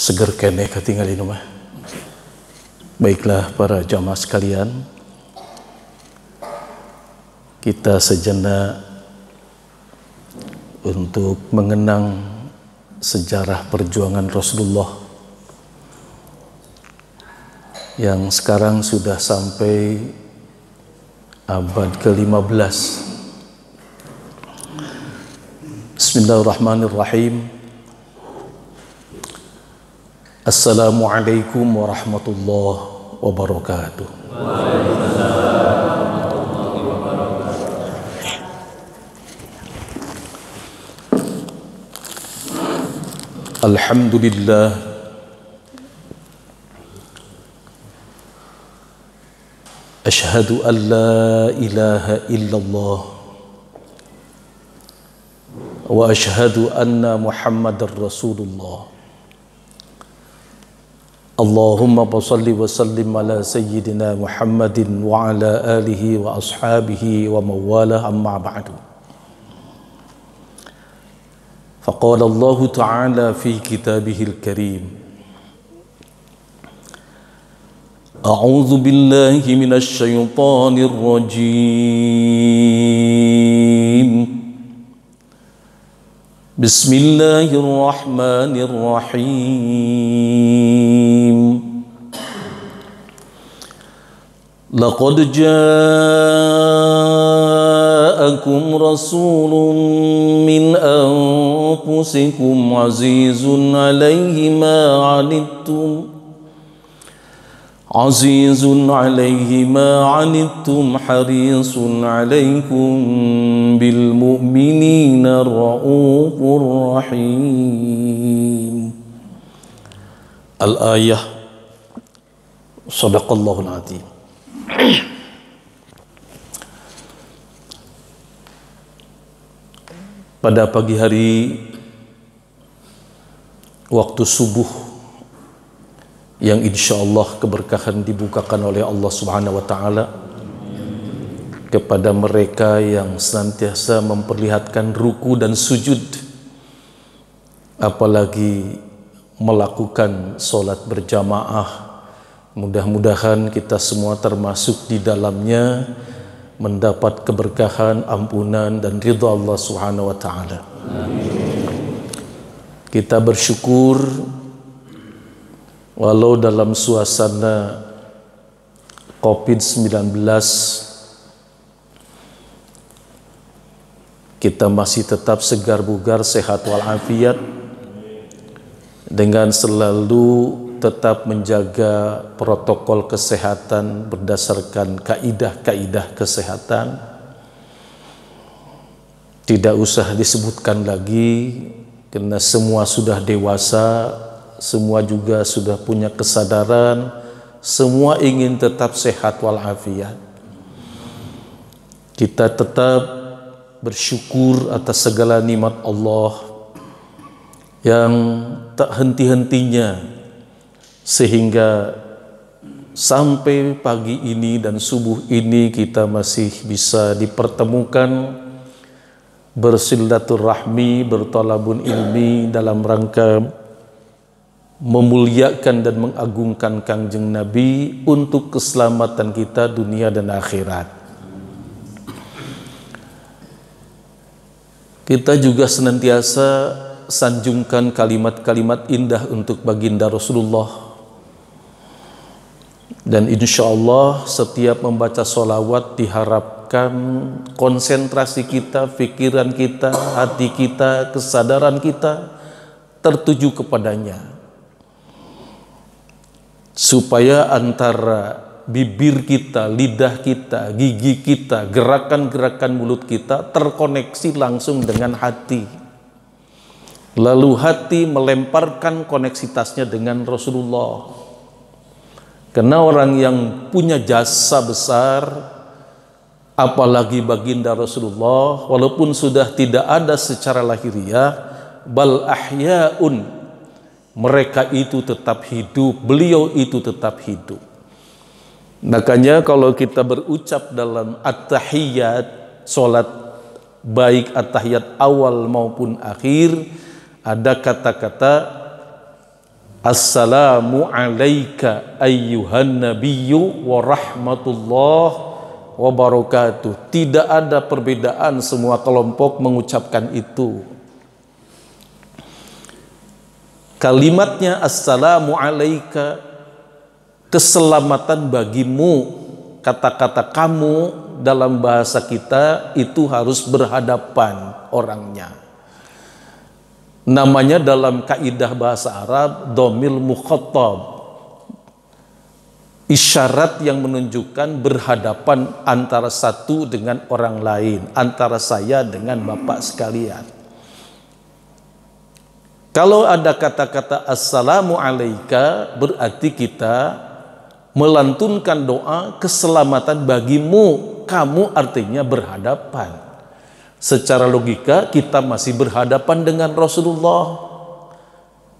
Seger keneh ketinggal di rumah. Baiklah para jamaah sekalian, kita sejenak untuk mengenang sejarah perjuangan Rasulullah yang sekarang sudah sampai abad ke-15. Bismillahirrahmanirrahim. Assalamualaikum warahmatullahi wabarakatuh. Alhamdulillah, asyhadu an la ilaha illallah wa asyhadu anna Muhammadar Rasulullah. Allahumma salli wa sallim ala sayyidina Muhammadin wa ala alihi wa ashabihi wa mawalah, amma ba'du. Faqala Allah Ta'ala fi kitabihil karim, A'udzu billahi minasy syaithanir rajim. Bismillahirrahmanirrahim. Laqad ja'akum rasulun min anfusikum azizun 'alaihi ma 'anittum harisun 'alaikum bil mu'minina raufur rahim. Al-ayah. Shadaqallahul azim. Pada pagi hari waktu subuh yang insyaallah keberkahan dibukakan oleh Allah Subhanahu wa taala kepada mereka yang senantiasa memperlihatkan ruku dan sujud, apalagi melakukan salat berjamaah. Mudah-mudahan kita semua termasuk di dalamnya, mendapat keberkahan, ampunan dan ridha Allah Subhanahu wa taala. Kita bersyukur walau dalam suasana COVID-19 kita masih tetap segar bugar, sehat walafiat, dengan selalu tetap menjaga protokol kesehatan berdasarkan kaidah-kaidah kesehatan. Tidak usah disebutkan lagi karena semua sudah dewasa, semua juga sudah punya kesadaran, semua ingin tetap sehat walafiat. Kita tetap bersyukur atas segala nikmat Allah yang tak henti-hentinya, sehingga sampai pagi ini dan subuh ini kita masih bisa dipertemukan, bersilaturahmi, bertalabun ilmi dalam rangka memuliakan dan mengagungkan Kangjeng Nabi untuk keselamatan kita dunia dan akhirat. Kita juga senantiasa sanjungkan kalimat-kalimat indah untuk baginda Rasulullah. Dan insya Allah setiap membaca sholawat diharapkan konsentrasi kita, pikiran kita, hati kita, kesadaran kita tertuju kepadanya, supaya antara bibir kita, lidah kita, gigi kita, gerakan-gerakan mulut kita terkoneksi langsung dengan hati. Lalu hati melemparkan koneksitasnya dengan Rasulullah. Karena orang yang punya jasa besar, apalagi baginda Rasulullah, walaupun sudah tidak ada secara lahiriah, bal ahya'un, mereka itu tetap hidup, beliau itu tetap hidup. Makanya kalau kita berucap dalam at-tahiyyat, salat baik at-tahiyyat awal maupun akhir, ada kata-kata Assalamu alaika ayyuhan nabiyyu wa rahmatullah wa barakatuh. Tidak ada perbedaan, semua kelompok mengucapkan itu. Kalimatnya assalamu alaika, keselamatan bagimu. Kata-kata kamu dalam bahasa kita itu harus berhadapan orangnya. Namanya dalam kaidah bahasa Arab dhamil mukhatab, isyarat yang menunjukkan berhadapan antara satu dengan orang lain, antara saya dengan bapak sekalian. Kalau ada kata-kata assalamu alaika, berarti kita melantunkan doa keselamatan bagimu. Kamu artinya berhadapan. Secara logika kita masih berhadapan dengan Rasulullah.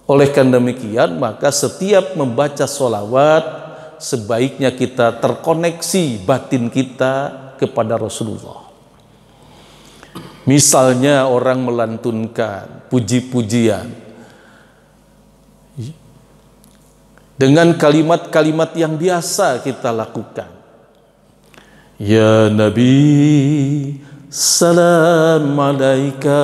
Oleh karena demikian, maka setiap membaca sholawat sebaiknya kita terkoneksi batin kita kepada Rasulullah. Misalnya orang melantunkan puji-pujian dengan kalimat-kalimat yang biasa kita lakukan. Ya Nabi, salam alaika.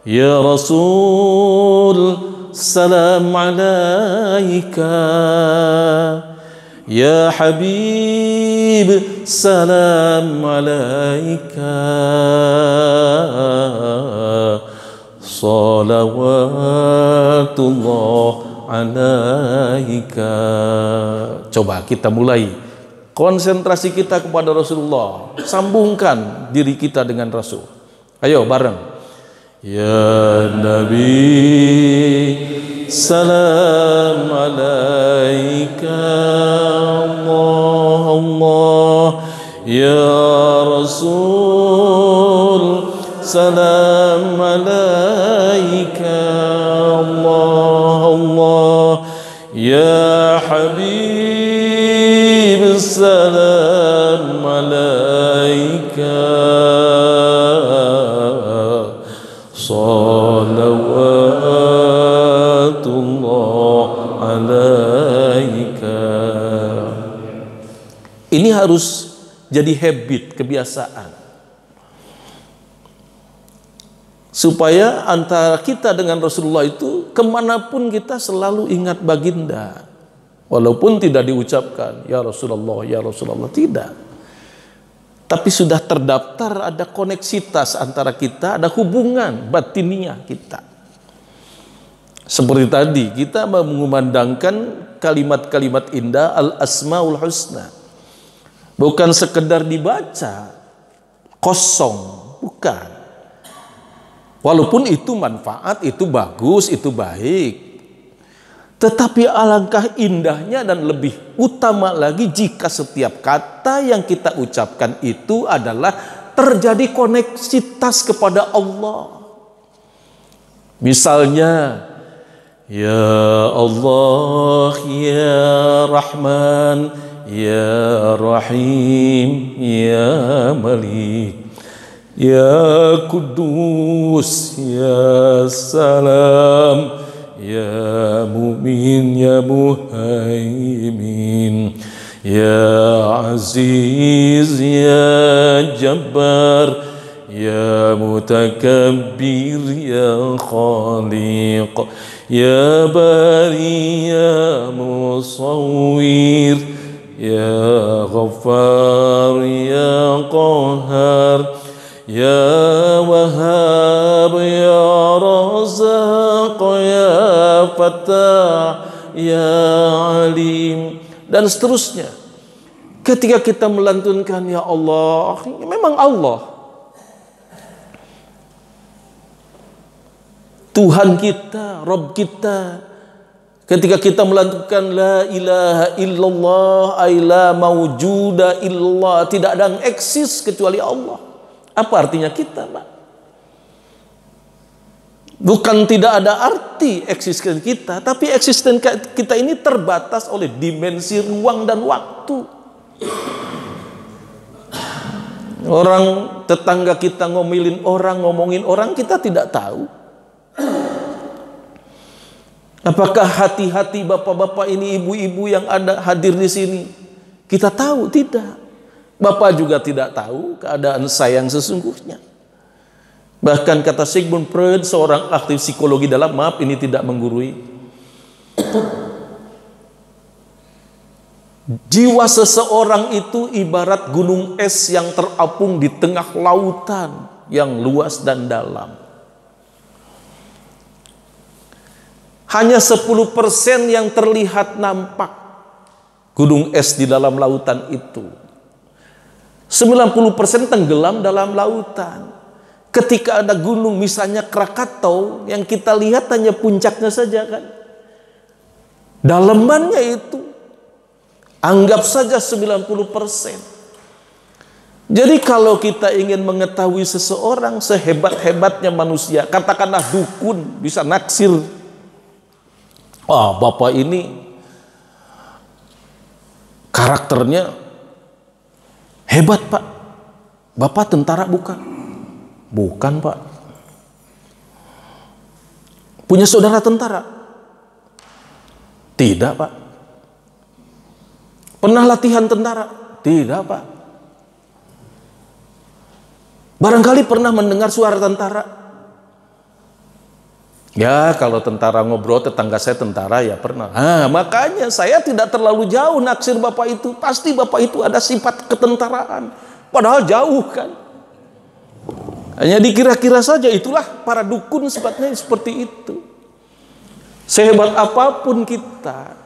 Ya Rasul, salam alaika. Ya Habib, salam alaika. Salawatullah alaika. Coba kita mulai konsentrasi kita kepada Rasulullah, sambungkan diri kita dengan Rasul. Ayo bareng. Ya Nabi, salam alaika. Allah Allah. Ya Rasul, salam alaika. Allah Allah. Ya Habib, salam alaika. Salawatullah alaika. Ini harus jadi habit, kebiasaan, supaya antara kita dengan Rasulullah itu kemanapun kita selalu ingat baginda, walaupun tidak diucapkan ya Rasulullah, ya Rasulullah, tidak, tapi sudah terdaftar, ada koneksitas antara kita, ada hubungan batiniah kita. Seperti tadi kita mengumandangkan kalimat-kalimat indah al-asmaul husna, bukan sekedar dibaca kosong, bukan. Walaupun itu manfaat, itu bagus, itu baik, tetapi alangkah indahnya dan lebih utama lagi jika setiap kata yang kita ucapkan itu adalah terjadi koneksitas kepada Allah. Misalnya, ya Allah, ya Rahman, ya Rahim, ya Malik, ya Kudus, ya Salam, ya Mu'min, ya Muhaimin, ya Aziz, ya Jabbar, ya Mutakabbir, ya Khaliq, ya Bari, ya Musawwir, ya Ghaffar, ya Qahhar, ya Wahhab, ya Razaq, ya Fattah, ya Alim, dan seterusnya. Ketika kita melantunkan ya Allah, memang Allah Tuhan kita, Rabb kita. Ketika kita melantunkan la ilaha illallah, ay la mawjuda illallah, tidak ada yang eksis kecuali Allah. Apa artinya kita, Pak? Bukan tidak ada arti eksistensi kita, tapi eksistensi kita ini terbatas oleh dimensi ruang dan waktu. Orang tetangga kita ngomongin orang, kita tidak tahu. Apakah hati-hati bapak-bapak ini, ibu-ibu yang ada hadir di sini kita tahu? Tidak. Bapak juga tidak tahu keadaan saya yang sesungguhnya. Bahkan kata Sigmund Freud, seorang aktif psikologi dalam, maaf ini tidak menggurui, jiwa seseorang itu ibarat gunung es yang terapung di tengah lautan yang luas dan dalam. Hanya 10% yang terlihat nampak gunung es di dalam lautan itu. 90% tenggelam dalam lautan. Ketika ada gunung misalnya Krakatau, yang kita lihat hanya puncaknya saja kan. Dalemannya itu anggap saja 90%. Jadi kalau kita ingin mengetahui seseorang sehebat-hebatnya manusia, katakanlah dukun bisa naksir, bapak ini karakternya hebat pak. Bapak tentara bukan? Bukan pak. Punya saudara tentara? Tidak pak. Pernah latihan tentara? Tidak pak. Barangkali pernah mendengar suara tentara? Ya kalau tentara ngobrol, tetangga saya tentara ya pernah. Makanya saya tidak terlalu jauh naksir bapak itu. Pasti bapak itu ada sifat ketentaraan. Padahal jauh kan. Hanya dikira-kira saja. Itulah para dukun sifatnya seperti itu. Sehebat apapun kita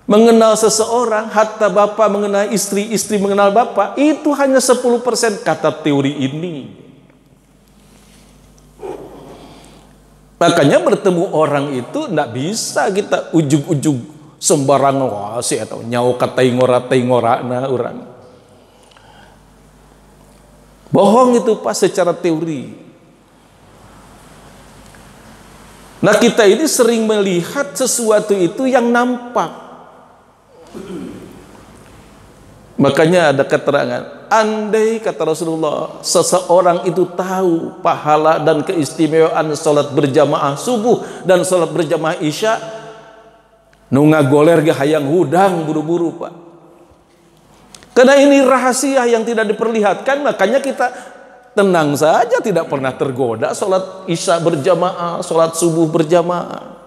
mengenal seseorang, hatta bapak mengenal istri, istri mengenal bapak, itu hanya 10% kata teori ini. Makanya bertemu orang itu tidak bisa kita ujug-ujug sembarang wasi atau nyau katai ngora na orang. Bohong itu pas secara teori. Nah kita ini sering melihat sesuatu itu yang nampak. Makanya ada keterangan, andai kata Rasulullah, seseorang itu tahu pahala dan keistimewaan salat berjamaah subuh dan salat berjamaah isya, nunga goler ge hayang hudang buru-buru pak. Karena ini rahasia yang tidak diperlihatkan, makanya kita tenang saja, tidak pernah tergoda salat isya berjamaah, salat subuh berjamaah.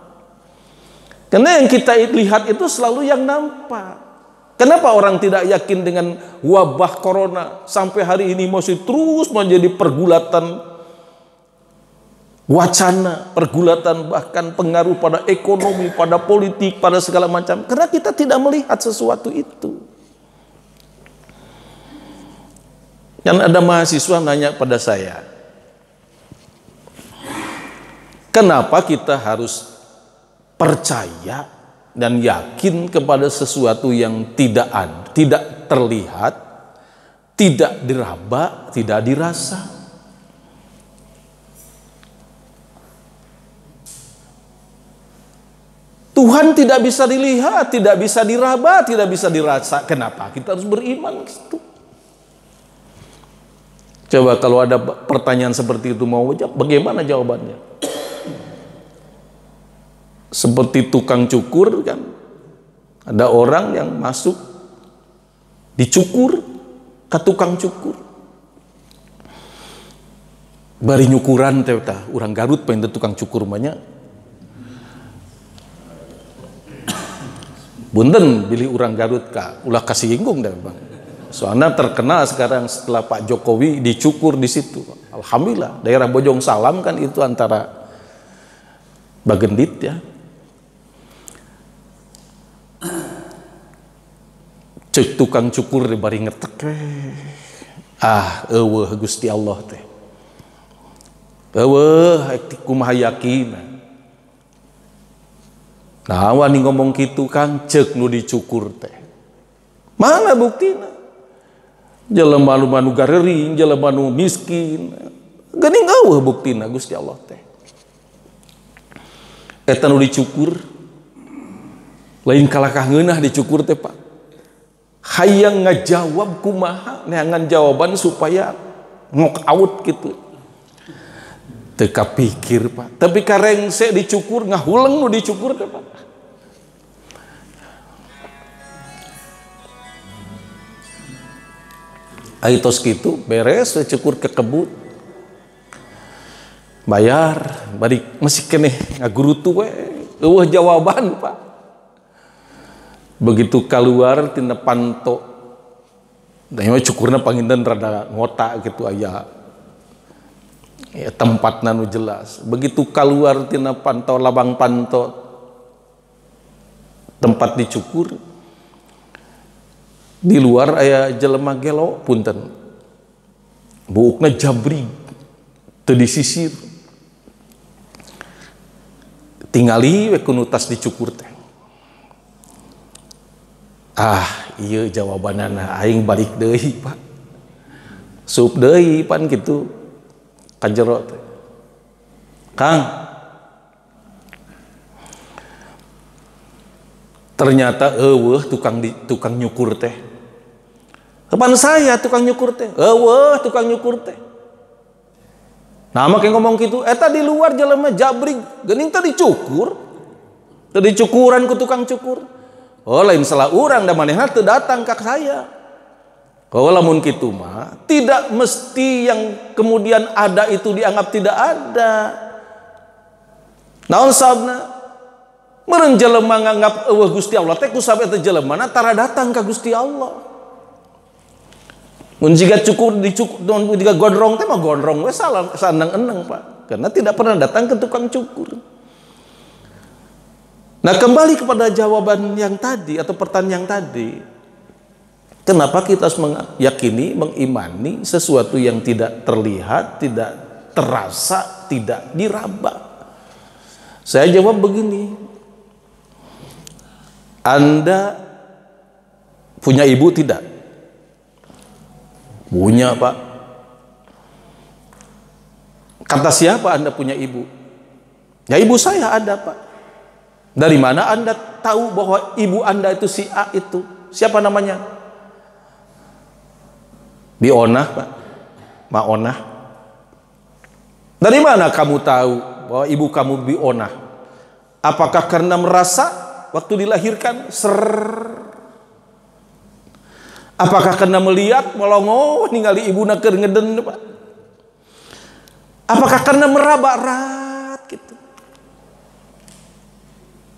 Karena yang kita lihat itu selalu yang nampak. Kenapa orang tidak yakin dengan wabah corona sampai hari ini masih terus menjadi pergulatan wacana, pergulatan bahkan pengaruh pada ekonomi, pada politik, pada segala macam? Karena kita tidak melihat sesuatu itu. Dan ada mahasiswa nanya pada saya, kenapa kita harus percaya dan yakin kepada sesuatu yang tidak terlihat, tidak diraba, tidak dirasa? Tuhan tidak bisa dilihat, tidak bisa diraba, tidak bisa dirasa. Kenapa kita harus beriman gitu? Coba kalau ada pertanyaan seperti itu mau jawab, bagaimana jawabannya? Seperti tukang cukur kan, ada orang yang masuk dicukur ke tukang cukur, bari nyukuran teh orang Garut pengen tukang cukur banyak. Bunten pilih orang Garut kak, ulah kasih inggung deh bang. Soalnya terkenal sekarang setelah Pak Jokowi dicukur di situ. Alhamdulillah daerah Bojong Salam kan itu antara Bagendit ya. Cek tukang cukur di bari ngetek eueuh Gusti Allah teh. Eueuh kumaha yakin. Nah, wani ngomong gitu Kang, cek nu dicukur teh. Mana buktina? Jelema nu garering, jelema nu miskin. Geuning eueuh buktina Gusti Allah teh. Eta nu dicukur lain kalakah ngeunah dicukur teh Pak. Hayang ngajawab kumaha neangan jawaban supaya knock out gitu. teka pikir Pak, tapi kareng saya dicukur ngahuleng nu dicukur teh Pak. Aitos gitu beres cukur ke kebun, bayar balik masih keneh ngagurutu we eueuh jawaban Pak. Begitu keluar tina panto da ieu cukurna panginten rada ngota gitu aya ya, tempatna nu jelas. Begitu keluar tina panto labang panto tempat dicukur, di luar aya jelema gelo punten buukna jabrig teu disisir, tingali we kudu tas dicukur teh. Iya jawabanana aing balik deui Pak, sup deui pan gitu ka jero teh. Kang, ternyata eueuh tukang nyukur teh. Kapan saya tukang nyukur teh? Eueuh tukang nyukur teh. Nah make ngomong gitu, eta di luar jelema jabrig, geuning teh dicukur. Teu dicukuran ku tukang cukur. Oh lain salah urang da manehna teu datang ka saya. Oh lamun kitu mah tidak mesti yang kemudian ada itu dianggap tidak ada. Naon sababna? Meureun jelema nganggap eueuh Gusti Allah teh kusabab eta jelemana tara datang ka Gusti Allah. Mun jiga cukur dicukur mun jiga gondrong teh mah gondrong we sanang-eneng Pak, karena tidak pernah datang ke tukang cukur. Nah kembali kepada jawaban yang tadi atau pertanyaan yang tadi, kenapa kita harus meyakini, mengimani sesuatu yang tidak terlihat, tidak terasa, tidak diraba? Saya jawab begini, Anda punya ibu tidak? Punya Pak. Kata siapa Anda punya ibu? Ya ibu saya ada Pak. Dari mana Anda tahu bahwa ibu Anda itu si A itu? Siapa namanya? Bionah Pak, Maonah. Dari mana kamu tahu bahwa ibu kamu Bionah? Apakah karena merasa waktu dilahirkan? Apakah karena melihat melongo ningali ibuna keur ngeden Pak? Apakah karena meraba-rat gitu?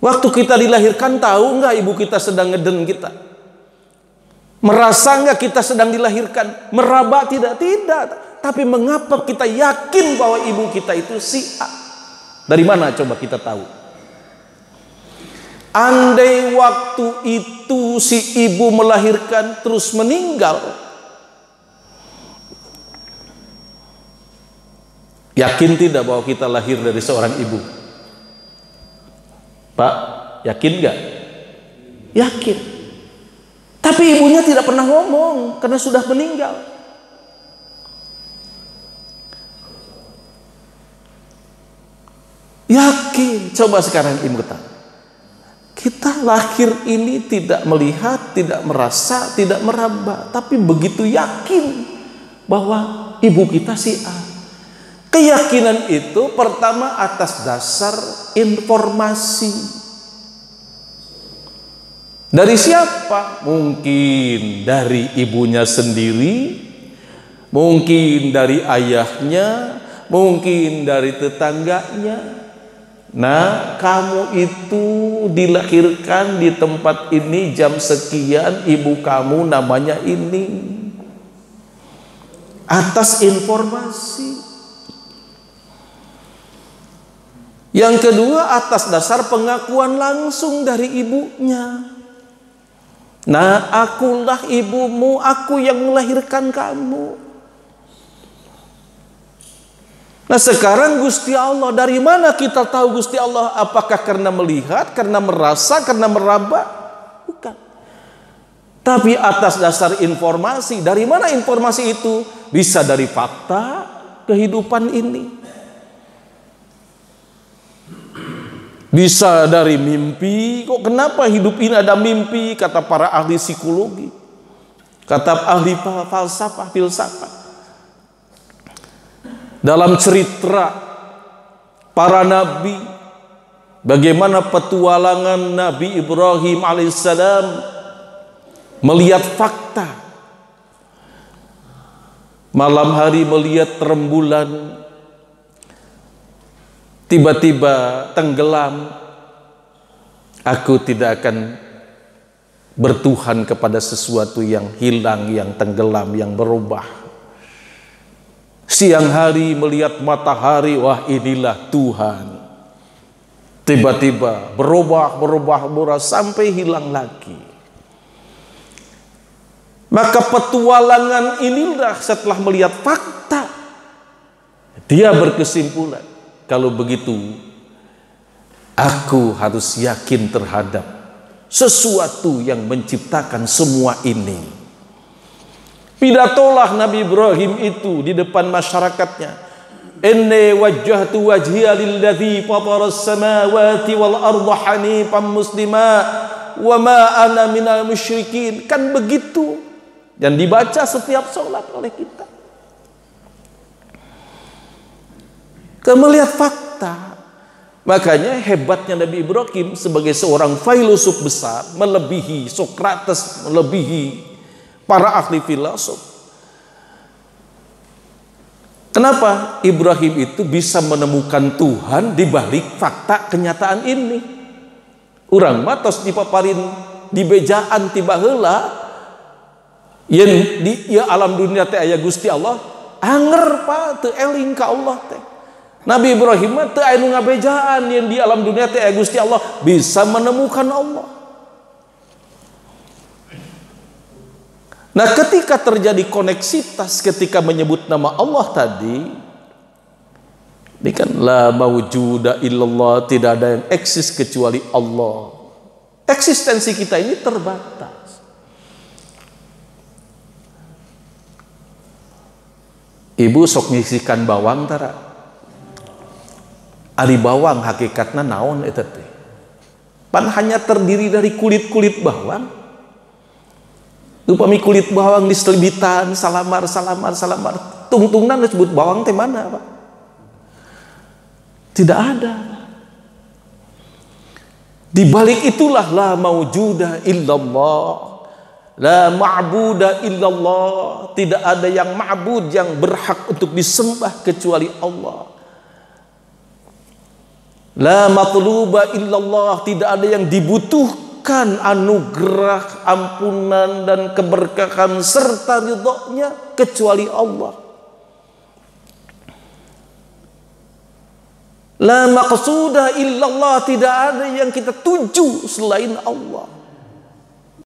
Waktu kita dilahirkan tahu nggak ibu kita sedang ngeden kita? Merasa nggak kita sedang dilahirkan? Meraba tidak? Tidak. Tapi mengapa kita yakin bahwa ibu kita itu si A? Dari mana coba kita tahu? Andai waktu itu si ibu melahirkan terus meninggal, yakin tidak bahwa kita lahir dari seorang ibu? Pak, yakin gak? Yakin. Tapi ibunya tidak pernah ngomong karena sudah meninggal. Yakin. Coba sekarang ibu kita lahir ini tidak melihat, tidak merasa, tidak meraba, tapi begitu yakin bahwa ibu kita si A. Keyakinan itu pertama atas dasar informasi. Dari siapa? Mungkin dari ibunya sendiri, mungkin dari ayahnya, mungkin dari tetangganya. Nah, kamu itu dilahirkan di tempat ini jam sekian, ibu kamu namanya ini. Atas informasi. Yang kedua atas dasar pengakuan langsung dari ibunya. Nah, akulah ibumu, aku yang melahirkan kamu. Nah sekarang Gusti Allah, dari mana kita tahu Gusti Allah? Apakah karena melihat, karena merasa, karena meraba? Bukan. Tapi atas dasar informasi. Dari mana informasi itu? Bisa dari fakta kehidupan ini. Bisa dari mimpi. Kok kenapa hidup ini ada mimpi? Kata para ahli psikologi, kata ahli filsafat. Dalam cerita para nabi, bagaimana petualangan Nabi Ibrahim alaihissalam melihat fakta. Malam hari melihat rembulan, tiba-tiba tenggelam. Aku tidak akan bertuhan kepada sesuatu yang hilang, yang tenggelam, yang berubah. Siang hari melihat matahari, wah inilah Tuhan. Tiba-tiba berubah sampai hilang lagi. Maka petualangan inilah setelah melihat fakta, dia berkesimpulan, kalau begitu aku harus yakin terhadap sesuatu yang menciptakan semua ini. Pidatolah Nabi Ibrahim itu di depan masyarakatnya. Inni wajjahtu wajhiya lilladzi fataras samawati wal arda hanifan muslima wa ma ana minal musyrikin. Kan begitu. Dan dibaca setiap sholat oleh kita. Kita melihat fakta. Makanya hebatnya Nabi Ibrahim sebagai seorang filosof besar, melebihi Sokrates, melebihi para ahli filosof. Kenapa Ibrahim itu bisa menemukan Tuhan di balik fakta kenyataan ini? Urang matos dipaparin di bejaan tiba heula yen di ya alam dunia teh aya Gusti Allah, anger pa teu eling ka Allah teh. Nabi Ibrahim teu aya nu ngabejaan yen di alam dunia teh aya Gusti Allah, bisa menemukan Allah. Nah, ketika terjadi koneksitas ketika menyebut nama Allah tadi, ini kan la mawjuda illallah, tidak ada yang eksis kecuali Allah. Eksistensi kita ini terbatas. Ibu sok ngisikan bawang tara. Ari bawang hakikatna naon eta teh? Pan hanya terdiri dari kulit-kulit bawang. Upami kulit bawang diselibitan, salamar, tungtungna disebut bawang teh mana, Pak? Tidak ada. Di balik itulah la maujuda illallah, la ma'buda illallah, tidak ada yang ma'bud, yang berhak untuk disembah kecuali Allah. La matluba illallah, tidak ada yang dibutuhkan anugerah, ampunan dan keberkahan serta ridhonya kecuali Allah. La maqsuda illallah, tidak ada yang kita tuju selain Allah.